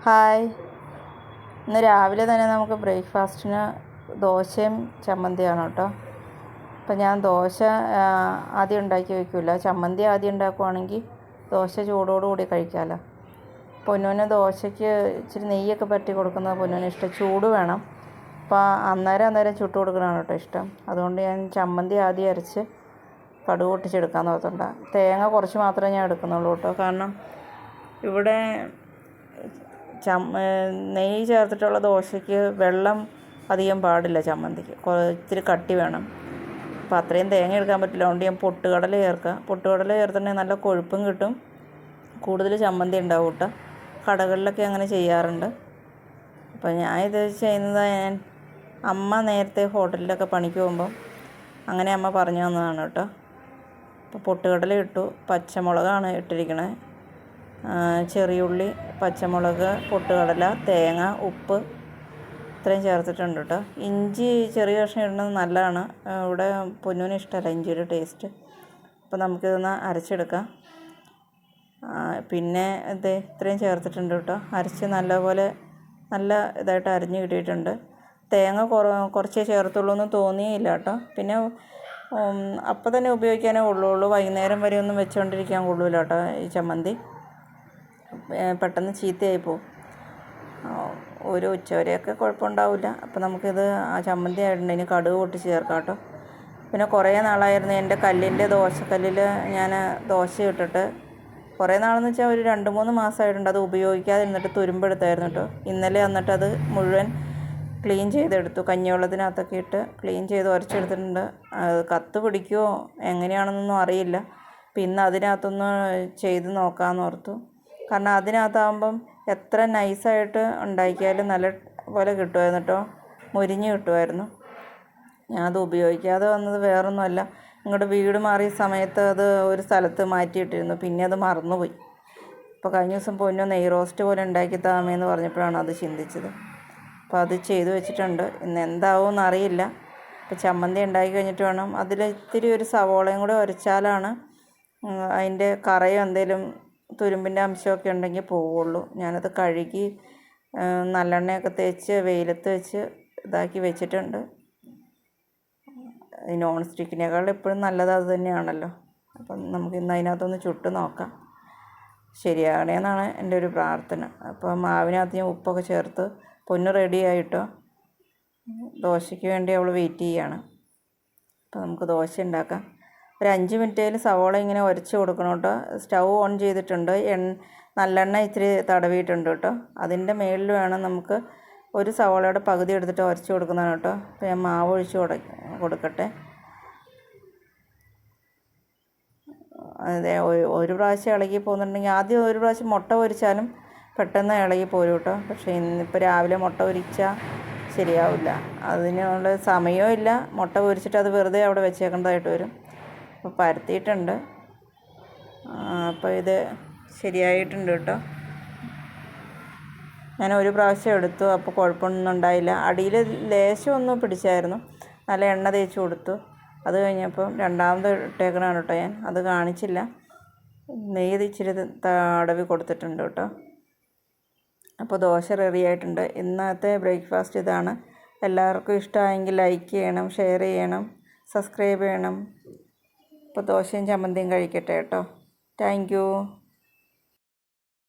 Hi. ഇന്ന് രാവിലെ തന്നെ നമുക്ക് ബ്രേക്ക്ഫാസ്റ്റിന് ദോശയും ചമ്മന്തിയാണ് കേട്ടോ. അപ്പം ഞാൻ ദോശ ആദ്യം ഉണ്ടാക്കി വയ്ക്കില്ല, ചമ്മന്തി ആദ്യം ഉണ്ടാക്കുവാണെങ്കിൽ ദോശ ചൂടോടുകൂടി കഴിക്കാമല്ലോ. പൊന്നൂന് ദോശയ്ക്ക് ഇച്ചിരി നെയ്യൊക്കെ പറ്റി കൊടുക്കുന്നത് പൊന്നൂന് ഇഷ്ടം, ചൂട് വേണം. അപ്പോൾ അന്നേരം ചുട്ട് കൊടുക്കണതാണ് കേട്ടോ ഇഷ്ടം. അതുകൊണ്ട് ഞാൻ ചമ്മന്തി ആദ്യം അരച്ച് കടുക് പൊട്ടിച്ചെടുക്കാൻ നോക്കണ്ട. തേങ്ങ കുറച്ച് മാത്രമേ ഞാൻ എടുക്കുന്നുള്ളൂ കേട്ടോ. കാരണം ഇവിടെ നെയ്യ് ചേർത്തിട്ടുള്ള ദോശയ്ക്ക് വെള്ളം അധികം പാടില്ല, ചമ്മന്തിക്ക് ഇത്തിരി കട്ടി വേണം. അപ്പോൾ അത്രയും തേങ്ങ എടുക്കാൻ പറ്റില്ല. അതുകൊണ്ട് ഞാൻ പൊട്ടുകടല ചേർക്കുക. പൊട്ടുകടല ചേർത്തിട്ടുണ്ടെങ്കിൽ നല്ല കൊഴുപ്പും കിട്ടും, കൂടുതൽ ചമ്മന്തി ഉണ്ടാവും കേട്ടോ. കടകളിലൊക്കെ അങ്ങനെ ചെയ്യാറുണ്ട്. അപ്പോൾ ഞാൻ ഇത് ചെയ്യുന്നത്, അമ്മ നേരത്തെ ഹോട്ടലിലൊക്കെ പണിക്ക് പോകുമ്പം അങ്ങനെ അമ്മ പറഞ്ഞു തന്നതാണ് കേട്ടോ. അപ്പോൾ പൊട്ടുകടല ഇട്ടു, പച്ചമുളകാണ് ഇട്ടിരിക്കണത്, ചെറിയുള്ളി, പച്ചമുളക്, പൊട്ടുകടല, തേങ്ങ, ഉപ്പ് ഇത്രയും ചേർത്തിട്ടുണ്ട് കേട്ടോ. ഇഞ്ചി ചെറിയ കഷ്ണം ഇടുന്നത് നല്ലതാണ്. ഇവിടെ പൊന്നൂന് ഇഷ്ടമല്ല ഇഞ്ചിയുടെ ടേസ്റ്റ്. അപ്പോൾ നമുക്കിതൊന്ന് അരച്ചെടുക്കാം. പിന്നെ ഇത്രയും ചേർത്തിട്ടുണ്ട് കേട്ടോ. അരച്ച് നല്ലപോലെ നല്ല ഇതായിട്ട് അരിഞ്ഞ് കിട്ടിയിട്ടുണ്ട്. തേങ്ങ കുറച്ചേ ചേർത്തുള്ളൂ എന്ന് തോന്നിയില്ല കേട്ടോ. പിന്നെ അപ്പം തന്നെ ഉപയോഗിക്കാനേ ഉള്ളൂ, വൈകുന്നേരം വരെ ഒന്നും വെച്ചുകൊണ്ടിരിക്കാൻ കൊള്ളൂല കേട്ടോ. ഈ ചമ്മന്തി പെട്ടെന്ന് ചീത്തയായി പോകും. ഒരു ഉച്ചവരെയൊക്കെ കുഴപ്പമുണ്ടാവില്ല. അപ്പോൾ നമുക്കിത് ആ ചമ്മന്തി ആയിട്ടുണ്ട്. ഇനി കടുക് പൊട്ടിച്ച് ചേർക്കാം കേട്ടോ. പിന്നെ കുറേ നാളായിരുന്നു എൻ്റെ കല്ലിൻ്റെ ദോശക്കല്ലിൽ ഞാൻ ദോശ ഇട്ടിട്ട്, കുറേ നാളെന്ന് വെച്ചാൽ ഒരു 2-3 മാസമായിട്ടുണ്ട് അത് ഉപയോഗിക്കാതെ ഇരുന്നിട്ട് തുരുമ്പെടുത്തായിരുന്നു കേട്ടോ. ഇന്നലെ വന്നിട്ട് അത് മുഴുവൻ ക്ലീൻ ചെയ്തെടുത്തു. കഞ്ഞിവെള്ളത്തിനകത്തൊക്കെ ഇട്ട് ക്ലീൻ ചെയ്ത് ഉരച്ചെടുത്തിട്ടുണ്ട്. അത് കത്ത് പിടിക്കുമോ എങ്ങനെയാണെന്നൊന്നും അറിയില്ല. പിന്നെ അതിനകത്തൊന്ന് ചെയ്ത് നോക്കാമെന്ന് ഓർത്തു. കാരണം അതിനകത്താകുമ്പം എത്ര നൈസായിട്ട് ഉണ്ടാക്കിയാലും നല്ല പോലെ കിട്ടുമായിരുന്നു കേട്ടോ, മുരിഞ്ഞ് കിട്ടുമായിരുന്നു. ഞാൻ അത് ഉപയോഗിക്കാതെ വന്നത് വേറൊന്നുമല്ല, ഇങ്ങോട്ട് വീട് മാറിയ സമയത്ത് അത് ഒരു സ്ഥലത്ത് മാറ്റിയിട്ടിരുന്നു. പിന്നെ അത് മറന്നുപോയി. അപ്പോൾ കഴിഞ്ഞ ദിവസം പൊന്നു നെയ് റോസ്റ്റ് പോലെ ഉണ്ടാക്കി താമേന്ന് പറഞ്ഞപ്പോഴാണ് അത് ചിന്തിച്ചത്. അപ്പോൾ അത് ചെയ്തു വെച്ചിട്ടുണ്ട്. ഇന്ന് എന്താവുമെന്ന് അറിയില്ല. ഇപ്പോൾ ചമ്മന്തി ഉണ്ടാക്കി കഴിഞ്ഞിട്ട് വേണം, അതിൽ ഇത്തിരി ഒരു സവോളയും കൂടെ ഉരച്ചാലാണ് അതിൻ്റെ കറയോ എന്തെങ്കിലും തുരുമ്പിൻ്റെ അംശമൊക്കെ ഉണ്ടെങ്കിൽ പോവുള്ളൂ. ഞാനത് കഴുകി നല്ലെണ്ണയൊക്കെ തേച്ച് വെയിലത്ത് വെച്ച് ഇതാക്കി വെച്ചിട്ടുണ്ട്. ഈ നോൺ സ്റ്റിക്കിനേക്കാൾ എപ്പോഴും നല്ലത് അത് തന്നെയാണല്ലോ. അപ്പം നമുക്ക് ഇന്ന് അതിനകത്തൊന്ന് ചുട്ട് നോക്കാം, ശരിയാകണേന്നാണ് എൻ്റെ ഒരു പ്രാർത്ഥന. അപ്പോൾ മാവിനകത്ത് ഞാൻ ഉപ്പൊക്കെ ചേർത്ത് പൊന്ന് റെഡി ആയിട്ടോ. ദോശയ്ക്ക് വേണ്ടി അവൾ വെയിറ്റ് ചെയ്യുകയാണ്. അപ്പോൾ നമുക്ക് ദോശ ഉണ്ടാക്കാം. ഒരു 5 മിനിറ്റേൽ സവോള ഇങ്ങനെ ഉരച്ച് കൊടുക്കണം കേട്ടോ. സ്റ്റൗ ഓൺ ചെയ്തിട്ടുണ്ട്, നല്ലെണ്ണ ഇത്തിരി തടവിയിട്ടുണ്ട് കേട്ടോ. അതിൻ്റെ മേളിൽ വേണം നമുക്ക് ഒരു സവോളയുടെ പകുതി എടുത്തിട്ട് ഉരച്ച് കൊടുക്കുന്നതാണ് കേട്ടോ. അപ്പോൾ ഞാൻ മാവ് ഒഴിച്ച് കൊടുക്കട്ടെ. അതെ, ഒരു പ്രാവശ്യം ഇളകി പോകുന്നുണ്ടെങ്കിൽ ആദ്യം ഒരു പ്രാവശ്യം മുട്ട പൊരിച്ചാലും പെട്ടെന്ന് ഇളകി പോരും കേട്ടോ. പക്ഷേ ഇന്നിപ്പോൾ രാവിലെ മുട്ട പൊരിച്ചാൽ ശരിയാവില്ല, അതിനുള്ള സമയവും ഇല്ല. മുട്ട പൊരിച്ചിട്ട് അത് വെറുതെ അവിടെ വെച്ചേക്കേണ്ടതായിട്ട് വരും. അപ്പോൾ പരത്തിയിട്ടുണ്ട്. അപ്പോൾ ഇത് ശരിയായിട്ടുണ്ട് കേട്ടോ. ഞാൻ ഒരു പ്രാവശ്യം എടുത്തു, അപ്പോൾ കുഴപ്പമൊന്നും ഉണ്ടായില്ല. അടിയിൽ ലേശം ഒന്ന് പിടിച്ചായിരുന്നു, നല്ല എണ്ണ തേച്ച് കൊടുത്തു. അത് കഴിഞ്ഞപ്പം രണ്ടാമത് ഇട്ടേക്കണതാണ് കേട്ടോ. ഞാൻ അത് കാണിച്ചില്ല, നെയ്യ് ഇച്ചിരി തടവി കൊടുത്തിട്ടുണ്ട് കേട്ടോ. അപ്പോൾ ദോശ റെഡി ആയിട്ടുണ്ട്. ഇന്നത്തെ ബ്രേക്ക്ഫാസ്റ്റ് ഇതാണ്. എല്ലാവർക്കും ഇഷ്ടമായെങ്കിൽ ലൈക്ക് ചെയ്യണം, ഷെയർ ചെയ്യണം, സബ്സ്ക്രൈബ് ചെയ്യണം. അപ്പോൾ ദോശയും ചമ്മന്തിയും കഴിക്കട്ടെ കേട്ടോ. Thank you.